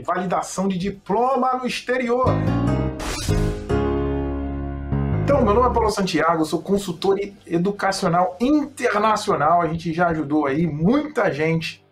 validação de diploma no exterior. Então, meu nome é Paulo Santiago, eu sou consultor educacional internacional. A gente já ajudou aí muita gente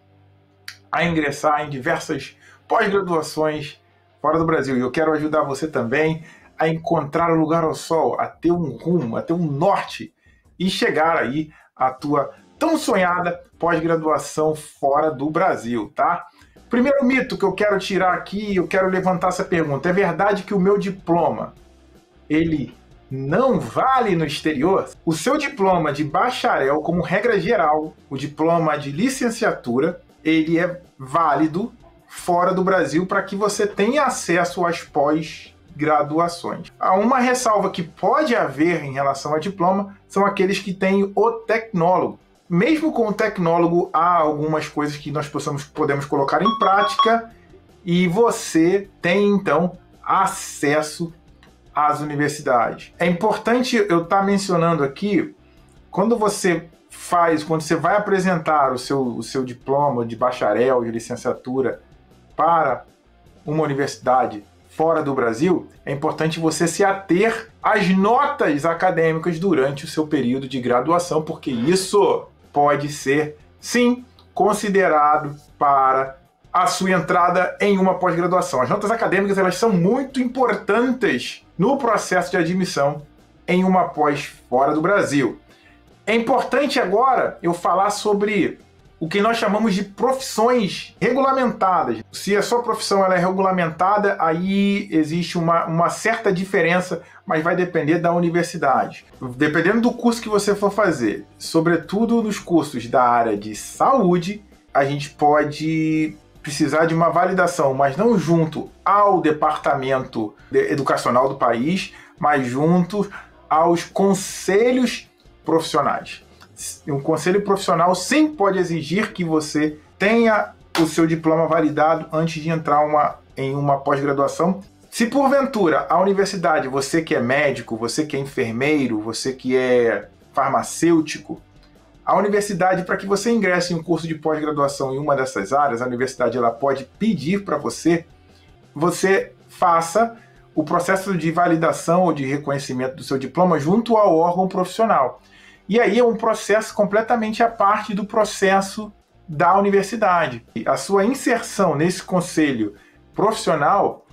a ingressar em diversas pós-graduações fora do Brasil. E eu quero ajudar você também a encontrar o lugar ao sol, a ter um rumo, a ter um norte e chegar aí à tua tão sonhada pós-graduação fora do Brasil, tá? Primeiro mito que eu quero tirar aqui, eu quero levantar essa pergunta. É verdade que o meu diploma, ele não vale no exterior? O seu diploma de bacharel, como regra geral, o diploma de licenciatura, ele é válido fora do Brasil para que você tenha acesso às pós-graduações. Há uma ressalva que pode haver em relação a diploma, são aqueles que têm o tecnólogo. Mesmo com o tecnólogo, há algumas coisas que nós podemos colocar em prática e você tem, então, acesso às universidades. É importante eu estar mencionando aqui, quando você vai apresentar o seu diploma de bacharel, de licenciatura para uma universidade fora do Brasil, é importante você se ater às notas acadêmicas durante o seu período de graduação, porque isso pode ser, sim, considerado para a sua entrada em uma pós-graduação. As notas acadêmicas, elas são muito importantes no processo de admissão em uma pós fora do Brasil. É importante agora eu falar sobre o que nós chamamos de profissões regulamentadas. Se a sua profissão ela é regulamentada, aí existe uma certa diferença, mas vai depender da universidade. Dependendo do curso que você for fazer, sobretudo nos cursos da área de saúde, a gente pode precisar de uma validação, mas não junto ao departamento educacional do país, mas junto aos conselhos profissionais. Um conselho profissional sim pode exigir que você tenha o seu diploma validado antes de entrar em uma pós-graduação. Se porventura a universidade, você que é médico, você que é enfermeiro, você que é farmacêutico, a universidade, para que você ingresse em um curso de pós-graduação em uma dessas áreas, a universidade ela pode pedir para você faça o processo de validação ou de reconhecimento do seu diploma junto ao órgão profissional. E aí é um processo completamente à parte do processo da universidade. A sua inserção nesse conselho profissional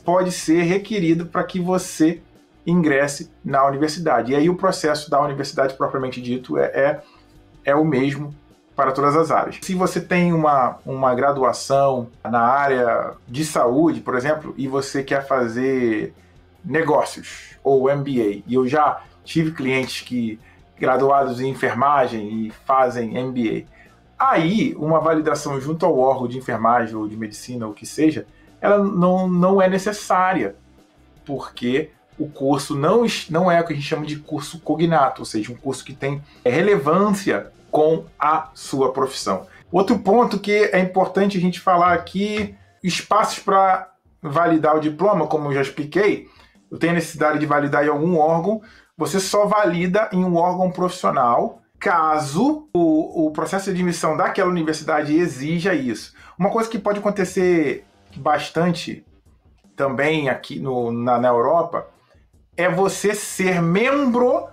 pode ser requerido para que você ingresse na universidade. E aí o processo da universidade propriamente dito é o mesmo para todas as áreas. Se você tem uma graduação na área de saúde, por exemplo, e você quer fazer negócios ou MBA, e eu já tive clientes que graduados em enfermagem e fazem MBA. Aí, uma validação junto ao órgão de enfermagem ou de medicina, ou o que seja, ela não é necessária, porque o curso não é o que a gente chama de curso cognato, ou seja, um curso que tem relevância com a sua profissão. Outro ponto que é importante a gente falar aqui, espaços para validar o diploma, como eu já expliquei, eu tenho necessidade de validar em algum órgão, você só valida em um órgão profissional caso o processo de admissão daquela universidade exija isso. Uma coisa que pode acontecer bastante também aqui na Europa é você ser membro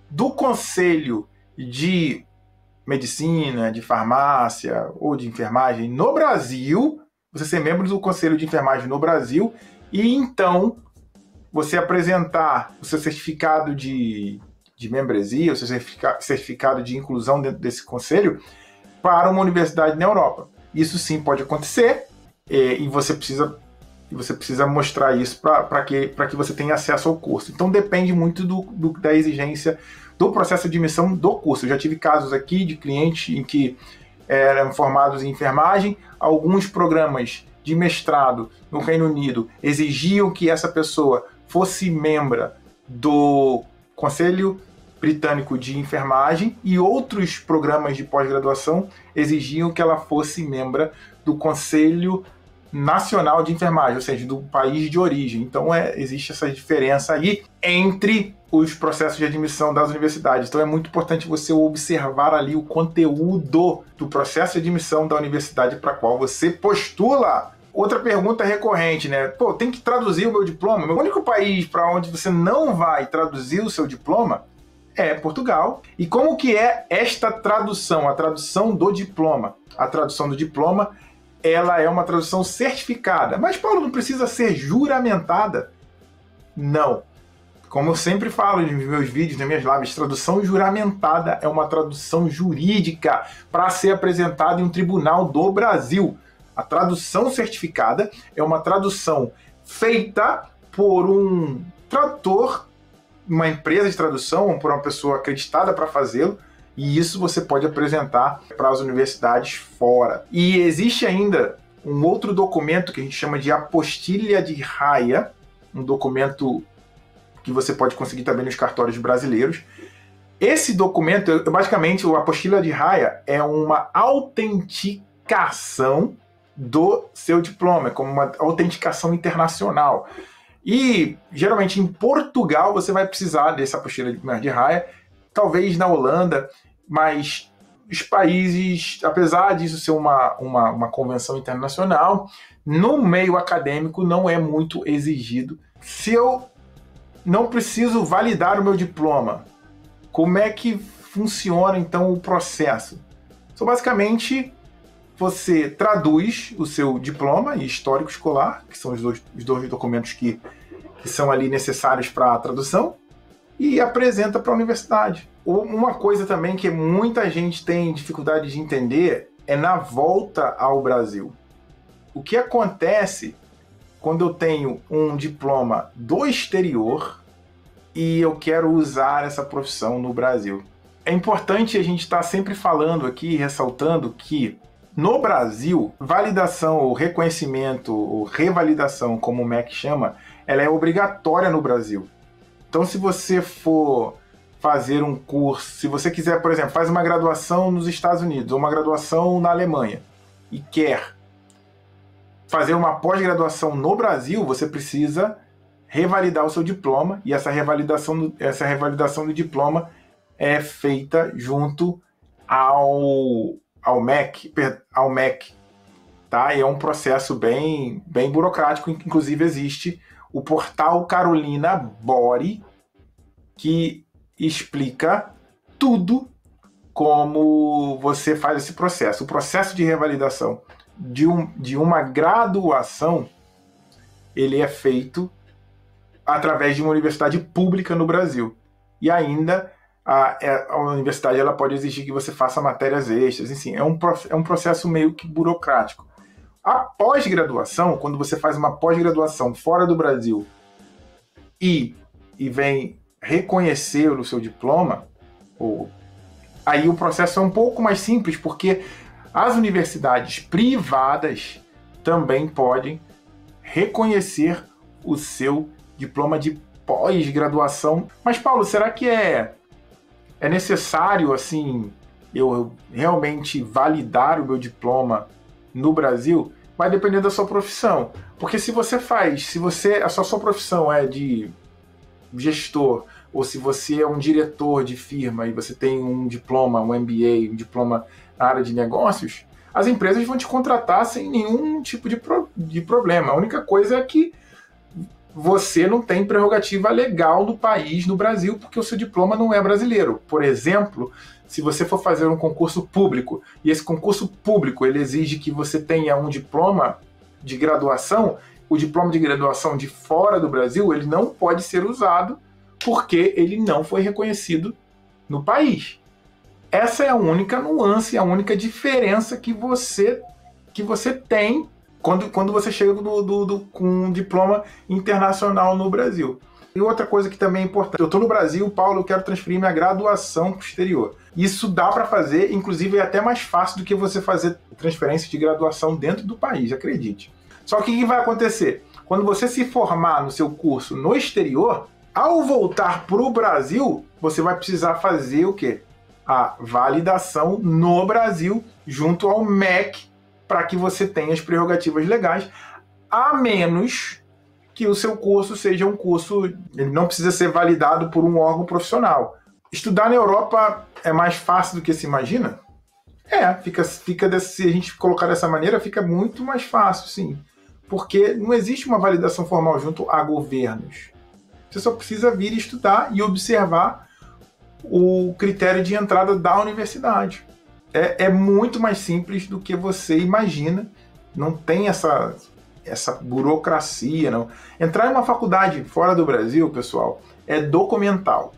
do conselho de medicina, de farmácia ou de enfermagem no Brasil, você ser membro do conselho de enfermagem no Brasil e então você apresentar o seu certificado de membresia, o seu certificado de inclusão dentro desse conselho para uma universidade na Europa. Isso sim pode acontecer e você precisa mostrar isso para que você tenha acesso ao curso. Então depende muito da exigência do processo de admissão do curso. Eu já tive casos aqui de clientes em que eram formados em enfermagem, alguns programas de mestrado no Reino Unido exigiam que essa pessoa fosse membro do Conselho Britânico de Enfermagem e outros programas de pós-graduação exigiam que ela fosse membro do Conselho Nacional de Enfermagem, ou seja, do país de origem. Então existe essa diferença aí entre os processos de admissão das universidades. Então é muito importante você observar ali o conteúdo do processo de admissão da universidade para a qual você postula. Outra pergunta recorrente, né? Pô, tem que traduzir o meu diploma? O único país para onde você não vai traduzir o seu diploma é Portugal. E como que é esta tradução, a tradução do diploma? A tradução do diploma, ela é uma tradução certificada. Mas, Paulo, não precisa ser juramentada? Não. Como eu sempre falo nos meus vídeos, nas minhas lives, tradução juramentada é uma tradução jurídica para ser apresentada em um tribunal do Brasil. A tradução certificada é uma tradução feita por um tradutor, uma empresa de tradução, ou por uma pessoa acreditada para fazê-lo, e isso você pode apresentar para as universidades fora. E existe ainda um outro documento que a gente chama de Apostilha de Raia, um documento que você pode conseguir também nos cartórios brasileiros. Esse documento, basicamente, o Apostilha de Raia é uma autenticação do seu diploma, como uma autenticação internacional. E, geralmente, em Portugal, você vai precisar dessa Apostilha de Raia, talvez na Holanda, mas os países, apesar disso ser uma convenção internacional, no meio acadêmico não é muito exigido. Se eu não preciso validar o meu diploma, como é que funciona, então, o processo? Então, basicamente, você traduz o seu diploma e histórico escolar, que são os dois documentos que são ali necessários para a tradução, e apresenta para a universidade. Uma coisa também que muita gente tem dificuldade de entender é na volta ao Brasil. O que acontece quando eu tenho um diploma do exterior e eu quero usar essa profissão no Brasil? É importante a gente estar sempre falando aqui, ressaltando que no Brasil, validação ou reconhecimento ou revalidação, como o MEC chama, ela é obrigatória no Brasil. Então, se você for fazer um curso, se você quiser, por exemplo, faz uma graduação nos Estados Unidos ou uma graduação na Alemanha e quer fazer uma pós-graduação no Brasil, você precisa revalidar o seu diploma, e essa revalidação do diploma é feita junto ao MEC, tá? E é um processo bem burocrático. Inclusive existe o portal Carolina Bori, que explica tudo como você faz esse processo. O processo de revalidação de uma graduação, ele é feito através de uma universidade pública no Brasil. E ainda a universidade ela pode exigir que você faça matérias extras. Enfim, é um processo meio que burocrático. A pós-graduação, quando você faz uma pós-graduação fora do Brasil e vem reconhecer o seu diploma, aí o processo é um pouco mais simples, porque as universidades privadas também podem reconhecer o seu diploma de pós-graduação. Mas, Paulo, será que é necessário, assim, eu realmente validar o meu diploma no Brasil? Vai depender da sua profissão. Porque se a sua profissão é de gestor, ou se você é um diretor de firma e você tem um diploma, um MBA, um diploma na área de negócios, as empresas vão te contratar sem nenhum tipo de problema. A única coisa é que você não tem prerrogativa legal no país, no Brasil, porque o seu diploma não é brasileiro. Por exemplo, se você for fazer um concurso público, e esse concurso público ele exige que você tenha um diploma de graduação, o diploma de graduação de fora do Brasil, ele não pode ser usado porque ele não foi reconhecido no país. Essa é a única nuance, a única diferença que você tem quando você chega com um diploma internacional no Brasil. E outra coisa que também é importante, eu estou no Brasil, Paulo, eu quero transferir minha graduação para o exterior. Isso dá para fazer, inclusive é até mais fácil do que você fazer transferência de graduação dentro do país, acredite. Só que o que vai acontecer? Quando você se formar no seu curso no exterior, ao voltar para o Brasil, você vai precisar fazer o quê? A validação no Brasil, junto ao MEC, para que você tenha as prerrogativas legais, a menos que o seu curso seja um curso, ele não precisa ser validado por um órgão profissional. Estudar na Europa é mais fácil do que se imagina? Se a gente colocar dessa maneira, fica muito mais fácil, sim. porque não existe uma validação formal junto a governos. Você só precisa vir estudar e observar o critério de entrada da universidade. É muito mais simples do que você imagina. Não tem essa burocracia, não. Entrar em uma faculdade fora do Brasil, pessoal, é documental.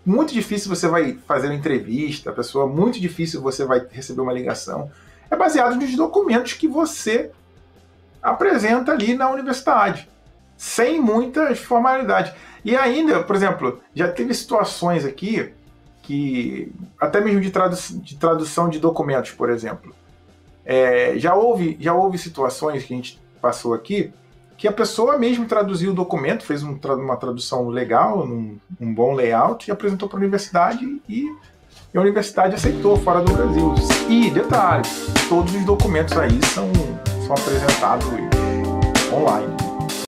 Muito difícil você vai fazer uma entrevista, pessoa, muito difícil você vai receber uma ligação. É baseado nos documentos que você apresenta ali na universidade, sem muitas formalidades. E ainda, por exemplo, já teve situações aqui que, até mesmo de tradução de documentos, por exemplo, já houve situações que a gente passou aqui que a pessoa mesmo traduziu o documento, fez uma tradução legal, um bom layout, e apresentou para a universidade e a universidade aceitou fora do Brasil. E, detalhe, todos os documentos aí são apresentados online.